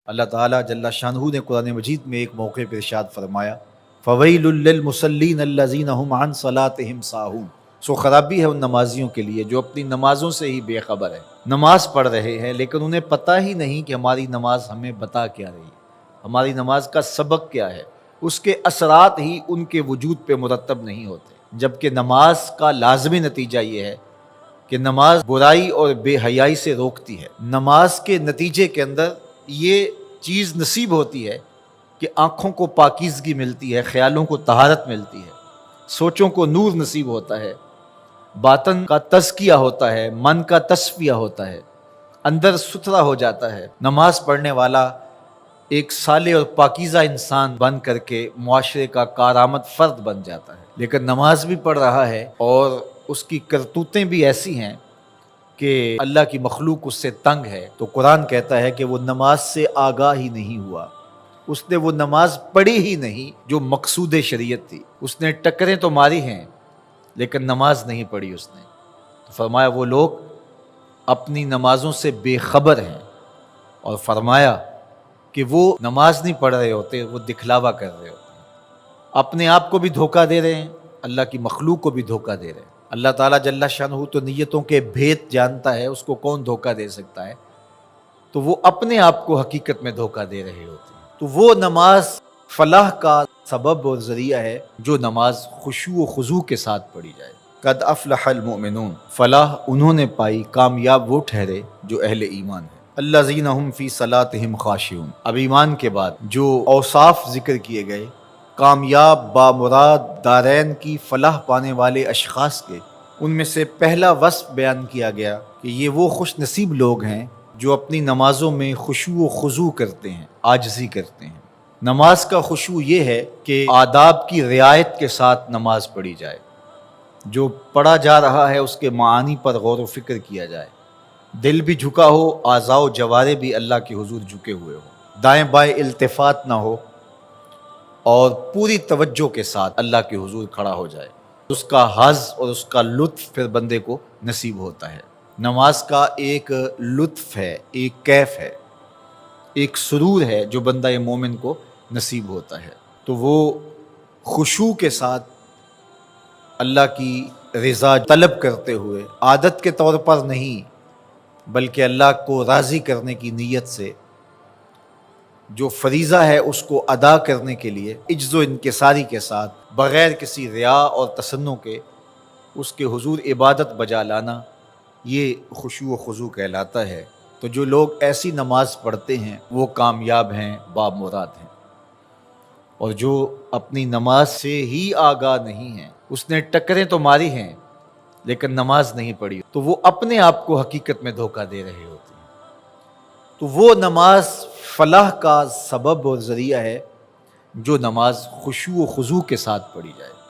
اللہ تعالیٰ جل شانہ نے قرآن مجید میں ایک موقع پر ارشاد فرمایا فویل للمصلین الذین هم عن صلاتهم ساہون، سو خرابی ہے ان نمازیوں کے لیے جو اپنی نمازوں سے ہی بے خبر ہے، نماز پڑھ رہے ہیں لیکن انہیں پتہ ہی نہیں کہ ہماری نماز ہمیں بتا کیا رہی ہے، ہماری نماز کا سبق کیا ہے، اس کے اثرات ہی ان کے وجود پہ مرتب نہیں ہوتے، جبکہ نماز کا لازمی نتیجہ یہ ہے کہ نماز برائی اور بے حیائی سے روکتی ہے۔ نماز کے نتیجے کے اندر یہ چیز نصیب ہوتی ہے کہ آنکھوں کو پاکیزگی ملتی ہے، خیالوں کو طہارت ملتی ہے، سوچوں کو نور نصیب ہوتا ہے، باطن کا تزکیہ ہوتا ہے، من کا تصفیہ ہوتا ہے، اندر ستھرا ہو جاتا ہے۔ نماز پڑھنے والا ایک صالح اور پاکیزہ انسان بن کر کے معاشرے کا کارآمد فرد بن جاتا ہے، لیکن نماز بھی پڑھ رہا ہے اور اس کی کرتوتیں بھی ایسی ہیں کہ اللہ کی مخلوق اس سے تنگ ہے، تو قرآن کہتا ہے کہ وہ نماز سے آگاہ ہی نہیں ہوا، اس نے وہ نماز پڑھی ہی نہیں جو مقصود شریعت تھی، اس نے ٹکریں تو ماری ہیں لیکن نماز نہیں پڑھی اس نے۔ تو فرمایا وہ لوگ اپنی نمازوں سے بے خبر ہیں، اور فرمایا کہ وہ نماز نہیں پڑھ رہے ہوتے، وہ دکھلاوا کر رہے ہوتے ہیں، اپنے آپ کو بھی دھوکہ دے رہے ہیں، اللہ کی مخلوق کو بھی دھوکہ دے رہے ہیں۔ اللہ تعالیٰ جل شانہ تو نیتوں کے بھید جانتا ہے، اس کو کون دھوکہ دے سکتا ہے، تو وہ اپنے آپ کو حقیقت میں دھوکہ دے رہے ہوتے ہیں۔ تو وہ نماز فلاح کا سبب اور ذریعہ ہے جو نماز خشوع و خضوع کے ساتھ پڑھی جائے۔ قد افلح المؤمنون، فلاح انہوں نے پائی، کامیاب وہ ٹھہرے جو اہل ایمان ہیں۔ الذین هم فی صلاتہم خاشعون، اب ایمان کے بعد جو اوصاف ذکر کیے گئے کامیاب بامراد دارین کی فلاح پانے والے اشخاص کے، ان میں سے پہلا وصف بیان کیا گیا کہ یہ وہ خوش نصیب لوگ ہیں جو اپنی نمازوں میں خشوع و خضوع کرتے ہیں، عاجزی کرتے ہیں۔ نماز کا خشوع یہ ہے کہ آداب کی رعایت کے ساتھ نماز پڑھی جائے، جو پڑھا جا رہا ہے اس کے معانی پر غور و فکر کیا جائے، دل بھی جھکا ہو، اعضاء و جوارے بھی اللہ کے حضور جھکے ہوئے ہو، دائیں بائیں التفات نہ ہو، اور پوری توجہ کے ساتھ اللہ کے حضور کھڑا ہو جائے، اس کا حظ اور اس کا لطف پھر بندے کو نصیب ہوتا ہے۔ نماز کا ایک لطف ہے، ایک کیف ہے، ایک سرور ہے جو بندہ مومن کو نصیب ہوتا ہے، تو وہ خشوع کے ساتھ اللہ کی رضا طلب کرتے ہوئے، عادت کے طور پر نہیں بلکہ اللہ کو راضی کرنے کی نیت سے، جو فریضہ ہے اس کو ادا کرنے کے لیے عجز و انکساری کے ساتھ بغیر کسی ریا اور تصنع کے اس کے حضور عبادت بجا لانا، یہ خشوع و خضوع کہلاتا ہے۔ تو جو لوگ ایسی نماز پڑھتے ہیں وہ کامیاب ہیں، بامراد ہیں، اور جو اپنی نماز سے ہی آگاہ نہیں ہیں، اس نے ٹکریں تو ماری ہیں لیکن نماز نہیں پڑھی، تو وہ اپنے آپ کو حقیقت میں دھوکہ دے رہے ہوتے ہیں۔ تو وہ نماز فلاح کا سبب اور ذریعہ ہے جو نماز خشوع و خضوع کے ساتھ پڑھی جائے۔